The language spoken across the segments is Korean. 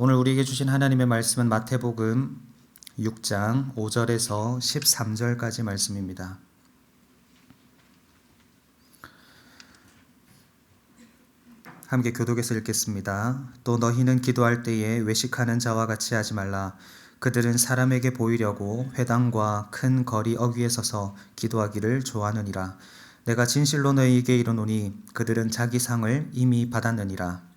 오늘 우리에게 주신 하나님의 말씀은 마태복음 6장 5절에서 13절까지 말씀입니다. 함께 교독해서 읽겠습니다. 또 너희는 기도할 때에 외식하는 자와 같이 하지 말라. 그들은 사람에게 보이려고 회당과 큰 거리 어귀에 서서 기도하기를 좋아하느니라. 내가 진실로 너희에게 이르노니 그들은 자기 상을 이미 받았느니라.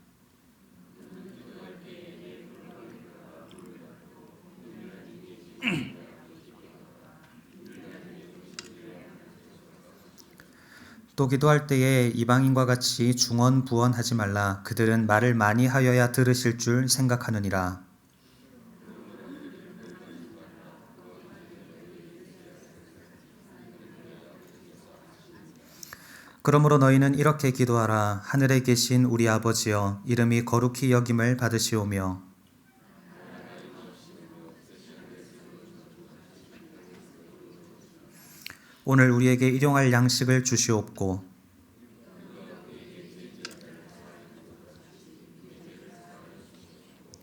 또 기도할 때에 이방인과 같이 중언부언하지 말라. 그들은 말을 많이 하여야 들으실 줄 생각하느니라. 그러므로 너희는 이렇게 기도하라. 하늘에 계신 우리 아버지여, 이름이 거룩히 여김을 받으시오며 오늘 우리에게 일용할 양식을 주시옵고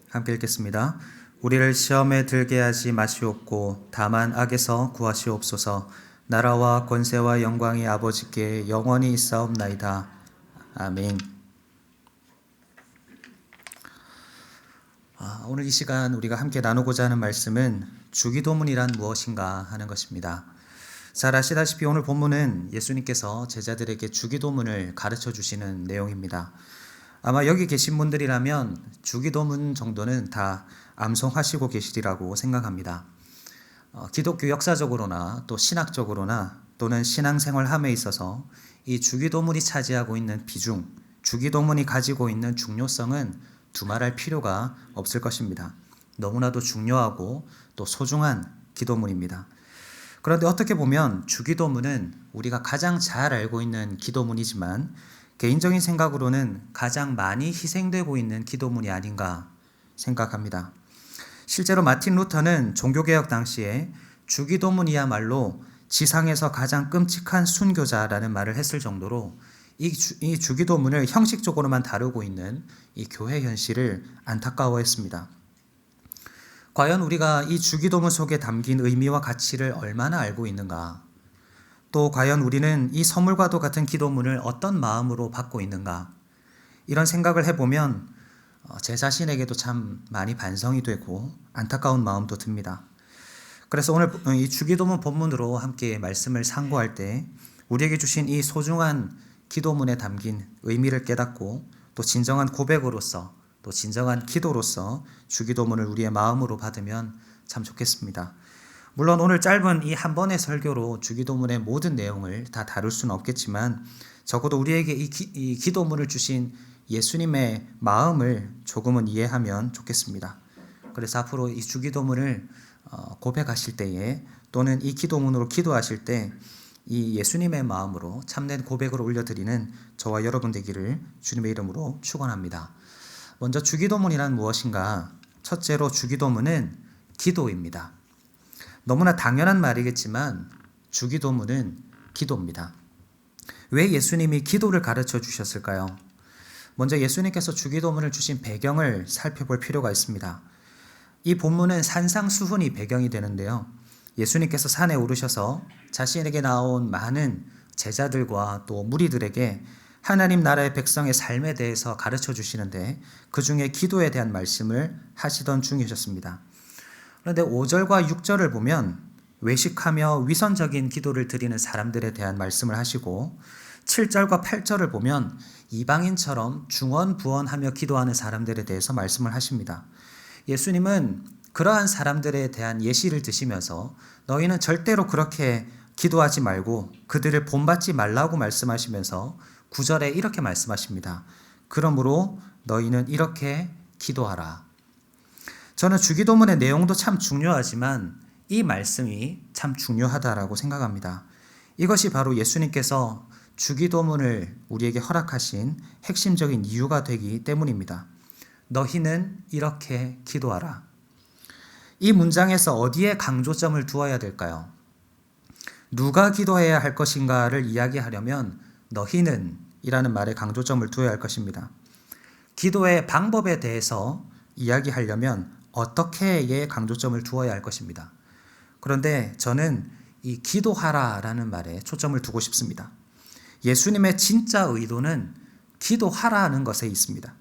함께 읽겠습니다. 우리를 시험에 들게 하지 마시옵고 다만 악에서 구하시옵소서. 나라와 권세와 영광이 아버지께 영원히 있사옵나이다. 아멘. 오늘 이 시간 우리가 함께 나누고자 하는 말씀은 주기도문이란 무엇인가 하는 것입니다. 잘 아시다시피 오늘 본문은 예수님께서 제자들에게 주기도문을 가르쳐 주시는 내용입니다. 아마 여기 계신 분들이라면 주기도문 정도는 다 암송하시고 계시리라고 생각합니다. 기독교 역사적으로나 또 신학적으로나 또는 신앙생활함에 있어서 이 주기도문이 차지하고 있는 비중, 주기도문이 가지고 있는 중요성은 두말할 필요가 없을 것입니다. 너무나도 중요하고 또 소중한 기도문입니다. 그런데 어떻게 보면 주기도문은 우리가 가장 잘 알고 있는 기도문이지만 개인적인 생각으로는 가장 많이 희생되고 있는 기도문이 아닌가 생각합니다. 실제로 마틴 루터는 종교개혁 당시에 주기도문이야말로 지상에서 가장 끔찍한 순교자라는 말을 했을 정도로 이 주기도문을 형식적으로만 다루고 있는 이 교회 현실을 안타까워했습니다. 과연 우리가 이 주기도문 속에 담긴 의미와 가치를 얼마나 알고 있는가? 또 과연 우리는 이 선물과도 같은 기도문을 어떤 마음으로 받고 있는가? 이런 생각을 해보면 제 자신에게도 참 많이 반성이 되고 안타까운 마음도 듭니다. 그래서 오늘 이 주기도문 본문으로 함께 말씀을 상고할 때 우리에게 주신 이 소중한 기도문에 담긴 의미를 깨닫고 또 진정한 고백으로서 또 진정한 기도로서 주기도문을 우리의 마음으로 받으면 참 좋겠습니다. 물론 오늘 짧은 이 한 번의 설교로 주기도문의 모든 내용을 다 다룰 수는 없겠지만 적어도 우리에게 이 기도문을 주신 예수님의 마음을 조금은 이해하면 좋겠습니다. 그래서 앞으로 이 주기도문을 고백하실 때에 또는 이 기도문으로 기도하실 때 이 예수님의 마음으로 참된 고백으로 올려드리는 저와 여러분 되기를 주님의 이름으로 축원합니다. 먼저 주기도문이란 무엇인가? 첫째로 주기도문은 기도입니다. 너무나 당연한 말이겠지만 주기도문은 기도입니다. 왜 예수님이 기도를 가르쳐 주셨을까요? 먼저 예수님께서 주기도문을 주신 배경을 살펴볼 필요가 있습니다. 이 본문은 산상수훈이 배경이 되는데요. 예수님께서 산에 오르셔서 자신에게 나온 많은 제자들과 또 무리들에게 하나님 나라의 백성의 삶에 대해서 가르쳐 주시는데 그 중에 기도에 대한 말씀을 하시던 중이셨습니다. 그런데 5절과 6절을 보면 외식하며 위선적인 기도를 드리는 사람들에 대한 말씀을 하시고 7절과 8절을 보면 이방인처럼 중언부언하며 기도하는 사람들에 대해서 말씀을 하십니다. 예수님은 그러한 사람들에 대한 예시를 드시면서 너희는 절대로 그렇게 기도하지 말고 그들을 본받지 말라고 말씀하시면서 9절에 이렇게 말씀하십니다. 그러므로 너희는 이렇게 기도하라. 저는 주기도문의 내용도 참 중요하지만 이 말씀이 참 중요하다라고 생각합니다. 이것이 바로 예수님께서 주기도문을 우리에게 허락하신 핵심적인 이유가 되기 때문입니다. 너희는 이렇게 기도하라. 이 문장에서 어디에 강조점을 두어야 될까요? 누가 기도해야 할 것인가를 이야기하려면 너희는 이라는 말에 강조점을 두어야 할 것입니다. 기도의 방법에 대해서 이야기하려면 어떻게에 강조점을 두어야 할 것입니다. 그런데 저는 이 기도하라라는 말에 초점을 두고 싶습니다. 예수님의 진짜 의도는 기도하라는 것에 있습니다.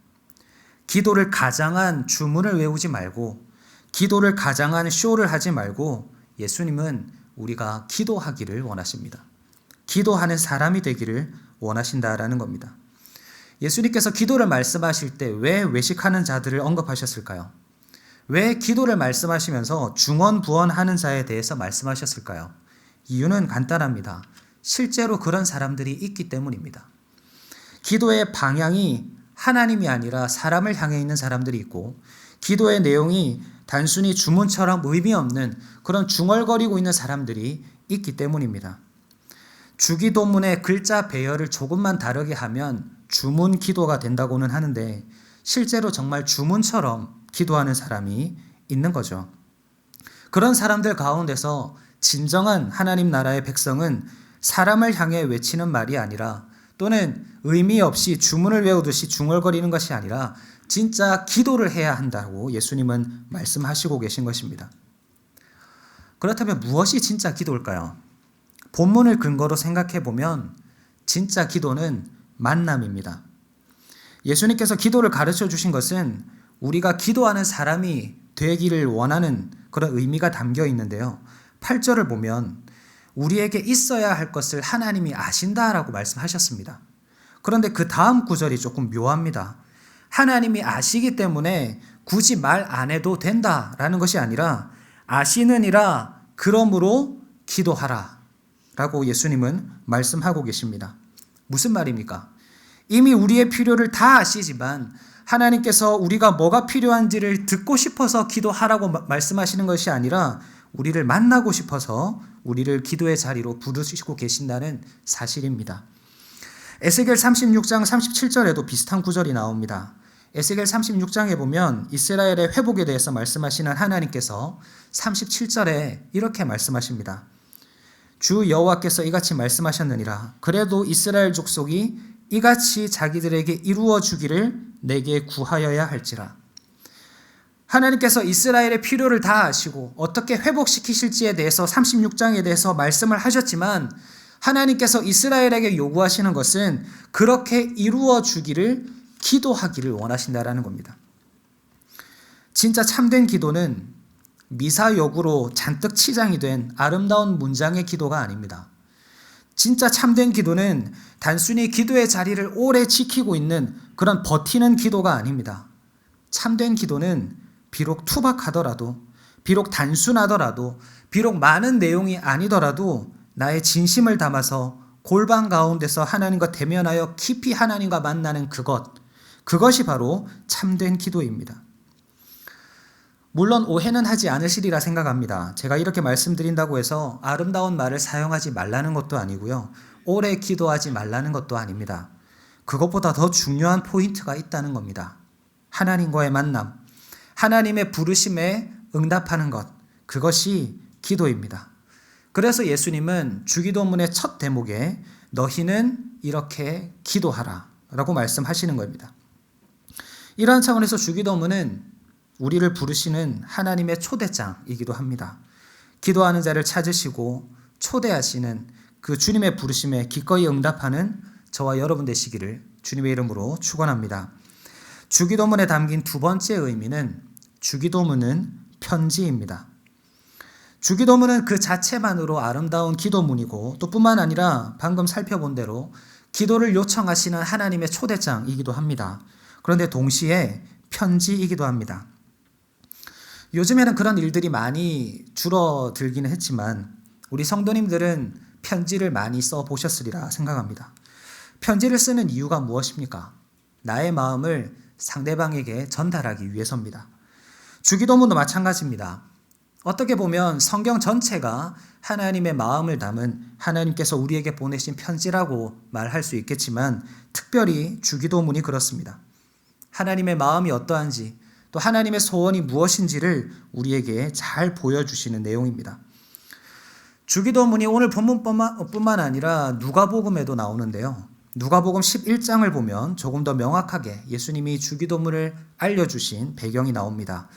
기도를 가장한 주문을 외우지 말고, 기도를 가장한 쇼를 하지 말고, 예수님은 우리가 기도하기를 원하십니다. 기도하는 사람이 되기를 원하신다라는 겁니다. 예수님께서 기도를 말씀하실 때 왜 외식하는 자들을 언급하셨을까요? 왜 기도를 말씀하시면서 중언부언하는 자에 대해서 말씀하셨을까요? 이유는 간단합니다. 실제로 그런 사람들이 있기 때문입니다. 기도의 방향이 하나님이 아니라 사람을 향해 있는 사람들이 있고, 기도의 내용이 단순히 주문처럼 의미 없는 그런 중얼거리고 있는 사람들이 있기 때문입니다. 주기도문의 글자 배열을 조금만 다르게 하면 주문 기도가 된다고는 하는데, 실제로 정말 주문처럼 기도하는 사람이 있는 거죠. 그런 사람들 가운데서 진정한 하나님 나라의 백성은 사람을 향해 외치는 말이 아니라, 또는 의미 없이 주문을 외우듯이 중얼거리는 것이 아니라 진짜 기도를 해야 한다고 예수님은 말씀하시고 계신 것입니다. 그렇다면 무엇이 진짜 기도일까요? 본문을 근거로 생각해 보면 진짜 기도는 만남입니다. 예수님께서 기도를 가르쳐 주신 것은 우리가 기도하는 사람이 되기를 원하는 그런 의미가 담겨 있는데요. 8절을 보면 우리에게 있어야 할 것을 하나님이 아신다라고 말씀하셨습니다. 그런데 그 다음 구절이 조금 묘합니다. 하나님이 아시기 때문에 굳이 말 안 해도 된다라는 것이 아니라 아시느니라 그러므로 기도하라 라고 예수님은 말씀하고 계십니다. 무슨 말입니까? 이미 우리의 필요를 다 아시지만 하나님께서 우리가 뭐가 필요한지를 듣고 싶어서 기도하라고 말씀하시는 것이 아니라 우리를 만나고 싶어서 우리를 기도의 자리로 부르시고 계신다는 사실입니다. 에스겔 36장 37절에도 비슷한 구절이 나옵니다. 에스겔 36장에 보면 이스라엘의 회복에 대해서 말씀하시는 하나님께서 37절에 이렇게 말씀하십니다. 주 여호와께서 이같이 말씀하셨느니라. 그래도 이스라엘 족속이 이같이 자기들에게 이루어 주기를 내게 구하여야 할지라. 하나님께서 이스라엘의 필요를 다 아시고 어떻게 회복시키실지에 대해서 36장에 대해서 말씀을 하셨지만, 하나님께서 이스라엘에게 요구하시는 것은 그렇게 이루어 주기를 기도하기를 원하신다라는 겁니다. 진짜 참된 기도는 미사여구로 잔뜩 치장이 된 아름다운 문장의 기도가 아닙니다. 진짜 참된 기도는 단순히 기도의 자리를 오래 지키고 있는 그런 버티는 기도가 아닙니다. 참된 기도는 비록 투박하더라도, 비록 단순하더라도, 비록 많은 내용이 아니더라도 나의 진심을 담아서 골방 가운데서 하나님과 대면하여 깊이 하나님과 만나는 그것이 바로 참된 기도입니다. 물론 오해는 하지 않으시리라 생각합니다. 제가 이렇게 말씀드린다고 해서 아름다운 말을 사용하지 말라는 것도 아니고요. 오래 기도하지 말라는 것도 아닙니다. 그것보다 더 중요한 포인트가 있다는 겁니다. 하나님과의 만남, 하나님의 부르심에 응답하는 것, 그것이 기도입니다. 그래서 예수님은 주기도문의 첫 대목에 너희는 이렇게 기도하라 라고 말씀하시는 겁니다. 이러한 차원에서 주기도문은 우리를 부르시는 하나님의 초대장이기도 합니다. 기도하는 자를 찾으시고 초대하시는 그 주님의 부르심에 기꺼이 응답하는 저와 여러분 되시기를 주님의 이름으로 축원합니다. 주기도문에 담긴 두 번째 의미는 주기도문은 편지입니다. 주기도문은 그 자체만으로 아름다운 기도문이고, 또 뿐만 아니라 방금 살펴본 대로 기도를 요청하시는 하나님의 초대장이기도 합니다. 그런데 동시에 편지이기도 합니다. 요즘에는 그런 일들이 많이 줄어들기는 했지만 우리 성도님들은 편지를 많이 써보셨으리라 생각합니다. 편지를 쓰는 이유가 무엇입니까? 나의 마음을 상대방에게 전달하기 위해서입니다. 주기도문도 마찬가지입니다. 어떻게 보면 성경 전체가 하나님의 마음을 담은 하나님께서 우리에게 보내신 편지라고 말할 수 있겠지만, 특별히 주기도문이 그렇습니다. 하나님의 마음이 어떠한지, 또 하나님의 소원이 무엇인지를 우리에게 잘 보여주시는 내용입니다. 주기도문이 오늘 본문뿐만 아니라 누가복음에도 나오는데요. 누가복음 11장을 보면 조금 더 명확하게 예수님이 주기도문을 알려주신 배경이 나옵니다.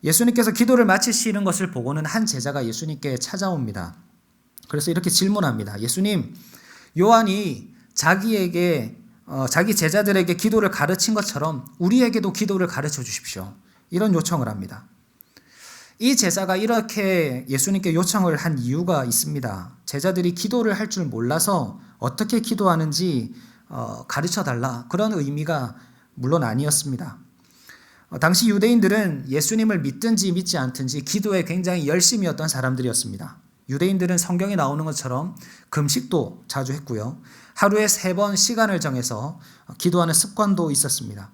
예수님께서 기도를 마치시는 것을 보고는 한 제자가 예수님께 찾아옵니다. 그래서 이렇게 질문합니다. 예수님, 요한이 자기 제자들에게 기도를 가르친 것처럼 우리에게도 기도를 가르쳐 주십시오. 이런 요청을 합니다. 이 제자가 이렇게 예수님께 요청을 한 이유가 있습니다. 제자들이 기도를 할 줄 몰라서 어떻게 기도하는지 가르쳐 달라, 그런 의미가 물론 아니었습니다. 당시 유대인들은 예수님을 믿든지 믿지 않든지 기도에 굉장히 열심이었던 사람들이었습니다. 유대인들은 성경에 나오는 것처럼 금식도 자주 했고요. 하루에 3번 시간을 정해서 기도하는 습관도 있었습니다.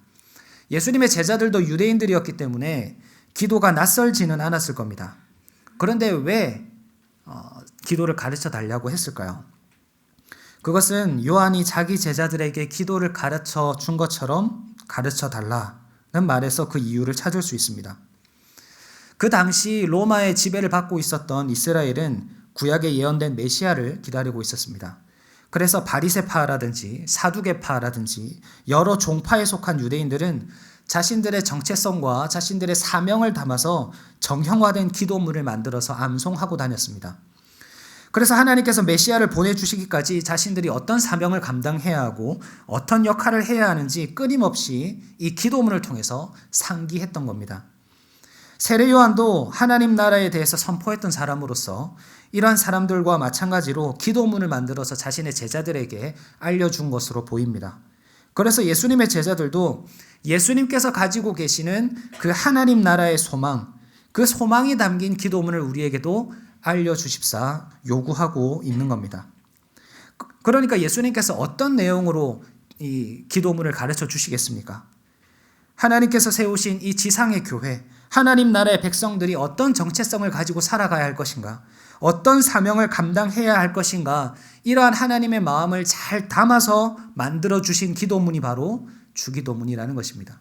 예수님의 제자들도 유대인들이었기 때문에 기도가 낯설지는 않았을 겁니다. 그런데 왜 기도를 가르쳐 달라고 했을까요? 그것은 요한이 자기 제자들에게 기도를 가르쳐 준 것처럼 가르쳐 달라는 말에서 그 이유를 찾을 수 있습니다. 그 당시 로마의 지배를 받고 있었던 이스라엘은 구약에 예언된 메시아를 기다리고 있었습니다. 그래서 바리새파라든지 사두개파라든지 여러 종파에 속한 유대인들은 자신들의 정체성과 자신들의 사명을 담아서 정형화된 기도문을 만들어서 암송하고 다녔습니다. 그래서 하나님께서 메시아를 보내주시기까지 자신들이 어떤 사명을 감당해야 하고 어떤 역할을 해야 하는지 끊임없이 이 기도문을 통해서 상기했던 겁니다. 세례 요한도 하나님 나라에 대해서 선포했던 사람으로서 이러한 사람들과 마찬가지로 기도문을 만들어서 자신의 제자들에게 알려준 것으로 보입니다. 그래서 예수님의 제자들도 예수님께서 가지고 계시는 그 하나님 나라의 소망, 그 소망이 담긴 기도문을 우리에게도 알려주십사 요구하고 있는 겁니다. 그러니까 예수님께서 어떤 내용으로 이 기도문을 가르쳐 주시겠습니까? 하나님께서 세우신 이 지상의 교회, 하나님 나라의 백성들이 어떤 정체성을 가지고 살아가야 할 것인가, 어떤 사명을 감당해야 할 것인가, 이러한 하나님의 마음을 잘 담아서 만들어 주신 기도문이 바로 주기도문이라는 것입니다.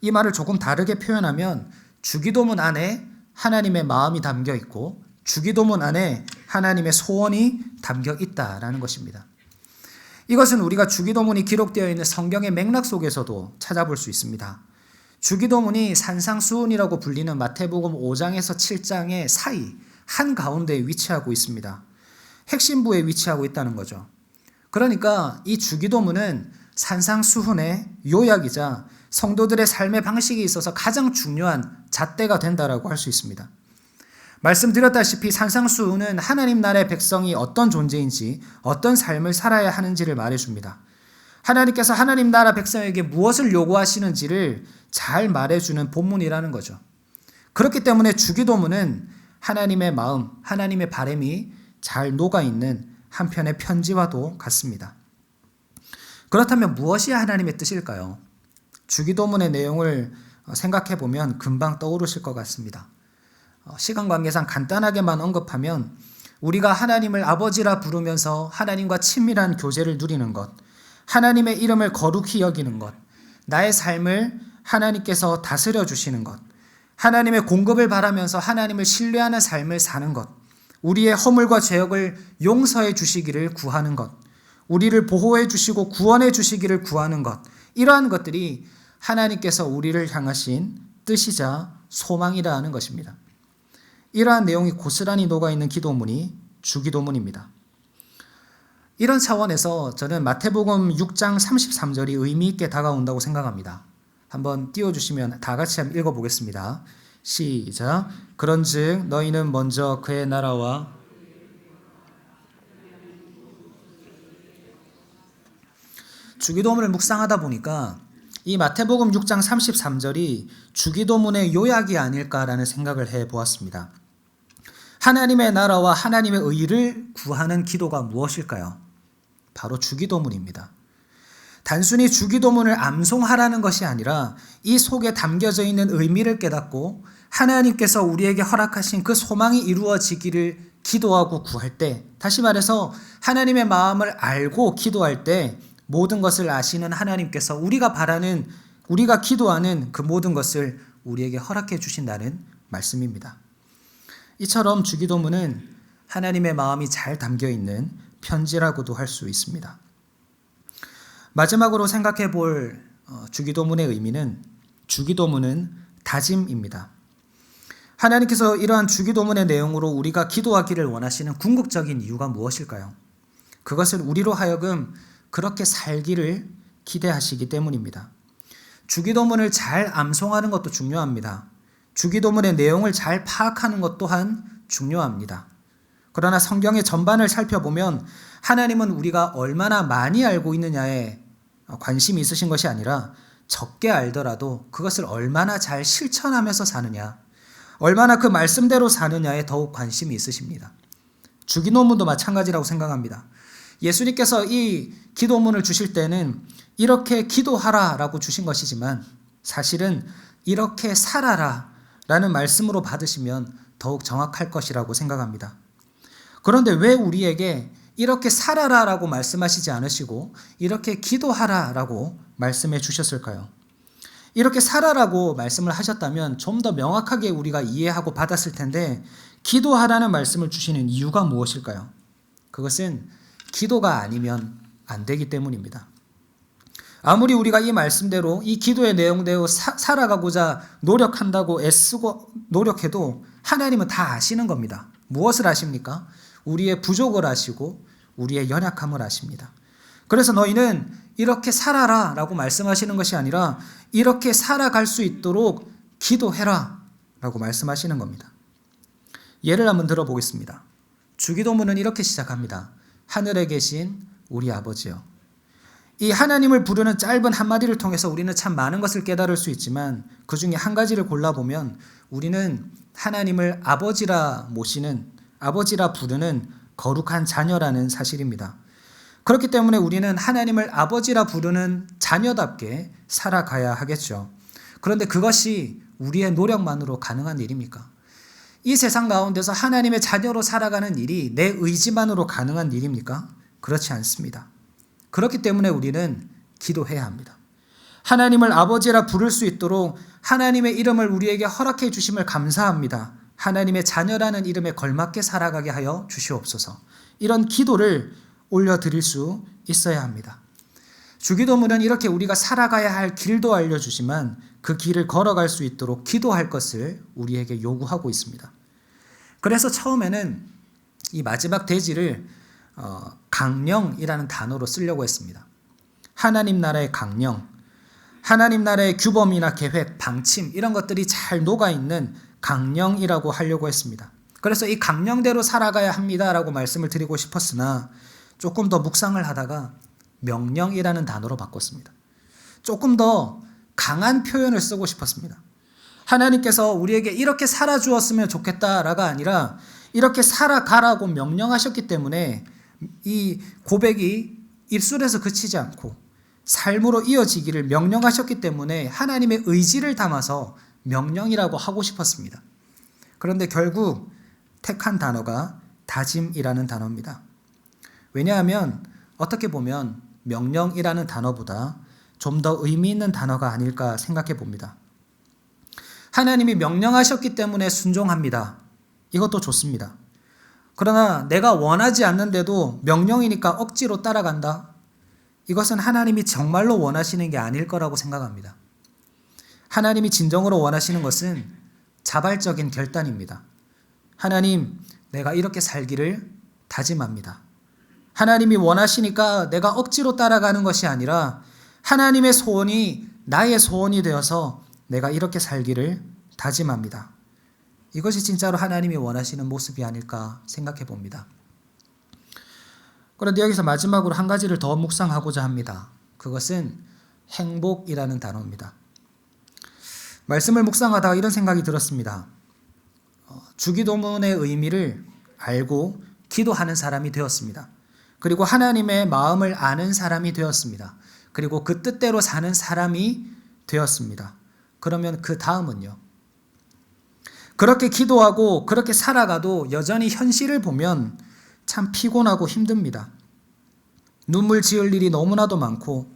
이 말을 조금 다르게 표현하면 주기도문 안에 하나님의 마음이 담겨 있고 주기도문 안에 하나님의 소원이 담겨 있다라는 것입니다. 이것은 우리가 주기도문이 기록되어 있는 성경의 맥락 속에서도 찾아볼 수 있습니다. 주기도문이 산상수훈이라고 불리는 마태복음 5장에서 7장의 사이 한가운데에 위치하고 있습니다. 핵심부에 위치하고 있다는 거죠. 그러니까 이 주기도문은 산상수훈의 요약이자 성도들의 삶의 방식에 있어서 가장 중요한 잣대가 된다라고 할 수 있습니다. 말씀드렸다시피 산상수훈은 하나님 나라의 백성이 어떤 존재인지, 어떤 삶을 살아야 하는지를 말해줍니다. 하나님께서 하나님 나라 백성에게 무엇을 요구하시는지를 잘 말해주는 본문이라는 거죠. 그렇기 때문에 주기도문은 하나님의 마음, 하나님의 바람이 잘 녹아있는 한편의 편지와도 같습니다. 그렇다면 무엇이 하나님의 뜻일까요? 주기도문의 내용을 생각해 보면 금방 떠오르실 것 같습니다. 시간 관계상 간단하게만 언급하면 우리가 하나님을 아버지라 부르면서 하나님과 친밀한 교제를 누리는 것, 하나님의 이름을 거룩히 여기는 것, 나의 삶을 하나님께서 다스려 주시는 것, 하나님의 공급을 바라면서 하나님을 신뢰하는 삶을 사는 것, 우리의 허물과 죄악을 용서해 주시기를 구하는 것, 우리를 보호해 주시고 구원해 주시기를 구하는 것, 이러한 것들이 하나님께서 우리를 향하신 뜻이자 소망이라 는 것입니다. 이러한 내용이 고스란히 녹아있는 기도문이 주기도문입니다. 이런 차원에서 저는 마태복음 6장 33절이 의미 있게 다가온다고 생각합니다. 한번 띄워주시면 다 같이 한번 읽어보겠습니다. 시작. 그런즉 너희는 먼저 그의 나라와 주기도문을 묵상하다 보니까 이 마태복음 6장 33절이 주기도문의 요약이 아닐까라는 생각을 해보았습니다. 하나님의 나라와 하나님의 의를 구하는 기도가 무엇일까요? 바로 주기도문입니다. 단순히 주기도문을 암송하라는 것이 아니라 이 속에 담겨져 있는 의미를 깨닫고 하나님께서 우리에게 허락하신 그 소망이 이루어지기를 기도하고 구할 때, 다시 말해서 하나님의 마음을 알고 기도할 때 모든 것을 아시는 하나님께서 우리가 바라는, 우리가 기도하는 그 모든 것을 우리에게 허락해 주신다는 말씀입니다. 이처럼 주기도문은 하나님의 마음이 잘 담겨 있는 편지라고도 할 수 있습니다. 마지막으로 생각해 볼 주기도문의 의미는 주기도문은 다짐입니다. 하나님께서 이러한 주기도문의 내용으로 우리가 기도하기를 원하시는 궁극적인 이유가 무엇일까요? 그것은 우리로 하여금 그렇게 살기를 기대하시기 때문입니다. 주기도문을 잘 암송하는 것도 중요합니다. 주기도문의 내용을 잘 파악하는 것 또한 중요합니다. 그러나 성경의 전반을 살펴보면 하나님은 우리가 얼마나 많이 알고 있느냐에 관심이 있으신 것이 아니라 적게 알더라도 그것을 얼마나 잘 실천하면서 사느냐, 얼마나 그 말씀대로 사느냐에 더욱 관심이 있으십니다. 주기도문도 마찬가지라고 생각합니다. 예수님께서 이 기도문을 주실 때는 이렇게 기도하라라고 주신 것이지만 사실은 이렇게 살아라라는 말씀으로 받으시면 더욱 정확할 것이라고 생각합니다. 그런데 왜 우리에게 이렇게 살아라라고 말씀하시지 않으시고 이렇게 기도하라라고 말씀해 주셨을까요? 이렇게 살아라고 말씀을 하셨다면 좀 더 명확하게 우리가 이해하고 받았을 텐데 기도하라는 말씀을 주시는 이유가 무엇일까요? 그것은 기도가 아니면 안 되기 때문입니다. 아무리 우리가 이 말씀대로 이 기도의 내용대로 살아가고자 노력한다고 애쓰고 노력해도 하나님은 다 아시는 겁니다. 무엇을 아십니까? 우리의 부족을 아시고 우리의 연약함을 아십니다. 그래서 너희는 이렇게 살아라 라고 말씀하시는 것이 아니라 이렇게 살아갈 수 있도록 기도해라 라고 말씀하시는 겁니다. 예를 한번 들어보겠습니다. 주기도문은 이렇게 시작합니다. 하늘에 계신 우리 아버지여. 이 하나님을 부르는 짧은 한마디를 통해서 우리는 참 많은 것을 깨달을 수 있지만 그 중에 한 가지를 골라보면 우리는 하나님을 아버지라 모시는, 아버지라 부르는 거룩한 자녀라는 사실입니다. 그렇기 때문에 우리는 하나님을 아버지라 부르는 자녀답게 살아가야 하겠죠. 그런데 그것이 우리의 노력만으로 가능한 일입니까? 이 세상 가운데서 하나님의 자녀로 살아가는 일이 내 의지만으로 가능한 일입니까? 그렇지 않습니다. 그렇기 때문에 우리는 기도해야 합니다. 하나님을 아버지라 부를 수 있도록 하나님의 이름을 우리에게 허락해 주심을 감사합니다. 하나님의 자녀라는 이름에 걸맞게 살아가게 하여 주시옵소서. 이런 기도를 올려드릴 수 있어야 합니다. 주기도문은 이렇게 우리가 살아가야 할 길도 알려주지만 그 길을 걸어갈 수 있도록 기도할 것을 우리에게 요구하고 있습니다. 그래서 처음에는 이 마지막 대지를 강령이라는 단어로 쓰려고 했습니다. 하나님 나라의 강령, 하나님 나라의 규범이나 계획, 방침 이런 것들이 잘 녹아있는 강령이라고 하려고 했습니다. 그래서 이 강령대로 살아가야 합니다라고 말씀을 드리고 싶었으나 조금 더 묵상을 하다가 명령이라는 단어로 바꿨습니다. 조금 더 강한 표현을 쓰고 싶었습니다. 하나님께서 우리에게 이렇게 살아주었으면 좋겠다라가 아니라 이렇게 살아가라고 명령하셨기 때문에 이 고백이 입술에서 그치지 않고 삶으로 이어지기를 명령하셨기 때문에 하나님의 의지를 담아서 명령이라고 하고 싶었습니다. 그런데 결국 택한 단어가 다짐이라는 단어입니다. 왜냐하면 어떻게 보면 명령이라는 단어보다 좀 더 의미 있는 단어가 아닐까 생각해 봅니다. 하나님이 명령하셨기 때문에 순종합니다. 이것도 좋습니다. 그러나 내가 원하지 않는데도 명령이니까 억지로 따라간다? 이것은 하나님이 정말로 원하시는 게 아닐 거라고 생각합니다. 하나님이 진정으로 원하시는 것은 자발적인 결단입니다. 하나님, 내가 이렇게 살기를 다짐합니다. 하나님이 원하시니까 내가 억지로 따라가는 것이 아니라 하나님의 소원이 나의 소원이 되어서 내가 이렇게 살기를 다짐합니다. 이것이 진짜로 하나님이 원하시는 모습이 아닐까 생각해 봅니다. 그런데 여기서 마지막으로 한 가지를 더 묵상하고자 합니다. 그것은 행복이라는 단어입니다. 말씀을 묵상하다가 이런 생각이 들었습니다. 주기도문의 의미를 알고 기도하는 사람이 되었습니다. 그리고 하나님의 마음을 아는 사람이 되었습니다. 그리고 그 뜻대로 사는 사람이 되었습니다. 그러면 그 다음은요. 그렇게 기도하고 그렇게 살아가도 여전히 현실을 보면 참 피곤하고 힘듭니다. 눈물 지을 일이 너무나도 많고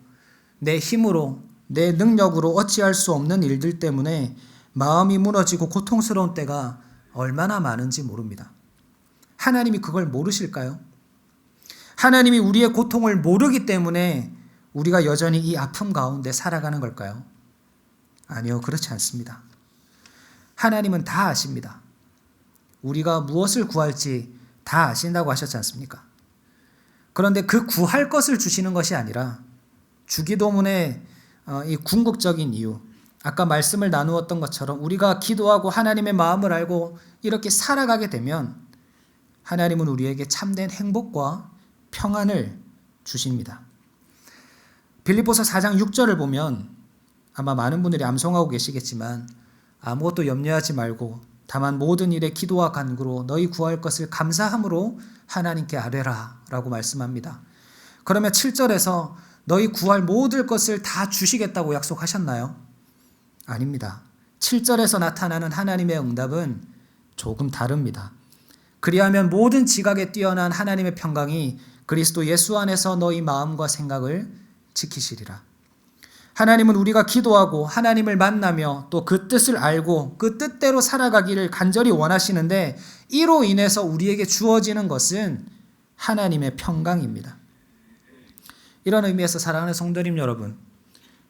내 힘으로 내 능력으로 어찌할 수 없는 일들 때문에 마음이 무너지고 고통스러운 때가 얼마나 많은지 모릅니다. 하나님이 그걸 모르실까요? 하나님이 우리의 고통을 모르기 때문에 우리가 여전히 이 아픔 가운데 살아가는 걸까요? 아니요, 그렇지 않습니다. 하나님은 다 아십니다. 우리가 무엇을 구할지 다 아신다고 하셨지 않습니까? 그런데 그 구할 것을 주시는 것이 아니라 주기도문의 이 궁극적인 이유, 아까 말씀을 나누었던 것처럼 우리가 기도하고 하나님의 마음을 알고 이렇게 살아가게 되면 하나님은 우리에게 참된 행복과 평안을 주십니다. 빌립보서 4장 6절을 보면 아마 많은 분들이 암송하고 계시겠지만 아무것도 염려하지 말고 다만 모든 일에 기도와 간구로 너희 구할 것을 감사함으로 하나님께 아뢰라 라고 말씀합니다. 그러면 7절에서 너희 구할 모든 것을 다 주시겠다고 약속하셨나요? 아닙니다. 7절에서 나타나는 하나님의 응답은 조금 다릅니다. 그리하면 모든 지각에 뛰어난 하나님의 평강이 그리스도 예수 안에서 너희 마음과 생각을 지키시리라. 하나님은 우리가 기도하고 하나님을 만나며 또 그 뜻을 알고 그 뜻대로 살아가기를 간절히 원하시는데 이로 인해서 우리에게 주어지는 것은 하나님의 평강입니다. 이런 의미에서 사랑하는 성도님 여러분,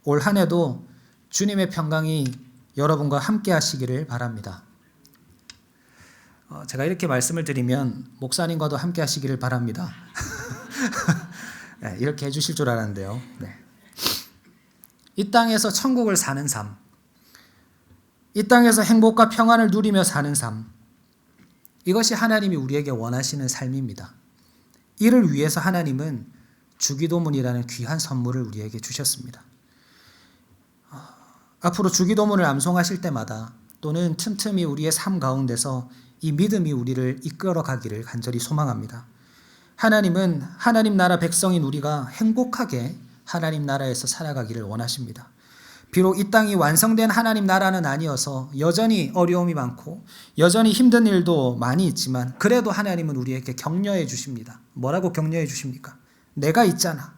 올 한 해도 주님의 평강이 여러분과 함께 하시기를 바랍니다. 제가 이렇게 말씀을 드리면 목사님과도 함께 하시기를 바랍니다. 네, 이렇게 해주실 줄 알았는데요. 네. 이 땅에서 천국을 사는 삶, 이 땅에서 행복과 평안을 누리며 사는 삶, 이것이 하나님이 우리에게 원하시는 삶입니다. 이를 위해서 하나님은 주기도문이라는 귀한 선물을 우리에게 주셨습니다. 앞으로 주기도문을 암송하실 때마다 또는 틈틈이 우리의 삶 가운데서 이 믿음이 우리를 이끌어 가기를 간절히 소망합니다. 하나님은 하나님 나라 백성인 우리가 행복하게 하나님 나라에서 살아가기를 원하십니다. 비록 이 땅이 완성된 하나님 나라는 아니어서 여전히 어려움이 많고 여전히 힘든 일도 많이 있지만 그래도 하나님은 우리에게 격려해 주십니다. 뭐라고 격려해 주십니까? 내가 있잖아.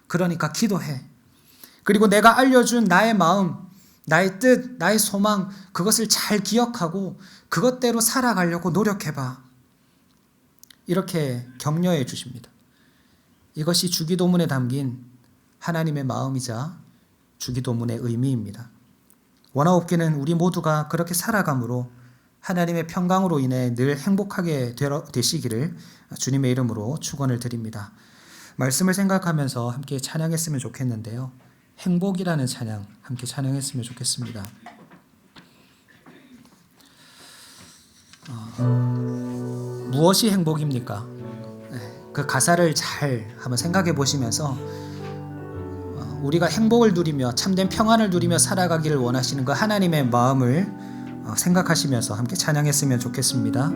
그러니까 기도해. 그리고 내가 알려준 나의 마음, 나의 뜻, 나의 소망, 그것을 잘 기억하고 그것대로 살아가려고 노력해봐. 이렇게 격려해 주십니다. 이것이 주기도문에 담긴 하나님의 마음이자 주기도문의 의미입니다. 원하옵기는 우리 모두가 그렇게 살아감으로 하나님의 평강으로 인해 늘 행복하게 되시기를 주님의 이름으로 축원을 드립니다. 말씀을 생각하면서 함께 찬양했으면 좋겠는데요. 행복이라는 찬양 함께 찬양했으면 좋겠습니다. 무엇이 행복입니까? 그 가사를 잘 한번 생각해 보시면서 우리가 행복을 누리며 참된 평안을 누리며 살아가기를 원하시는 그 하나님의 마음을 생각하시면서 함께 찬양했으면 좋겠습니다.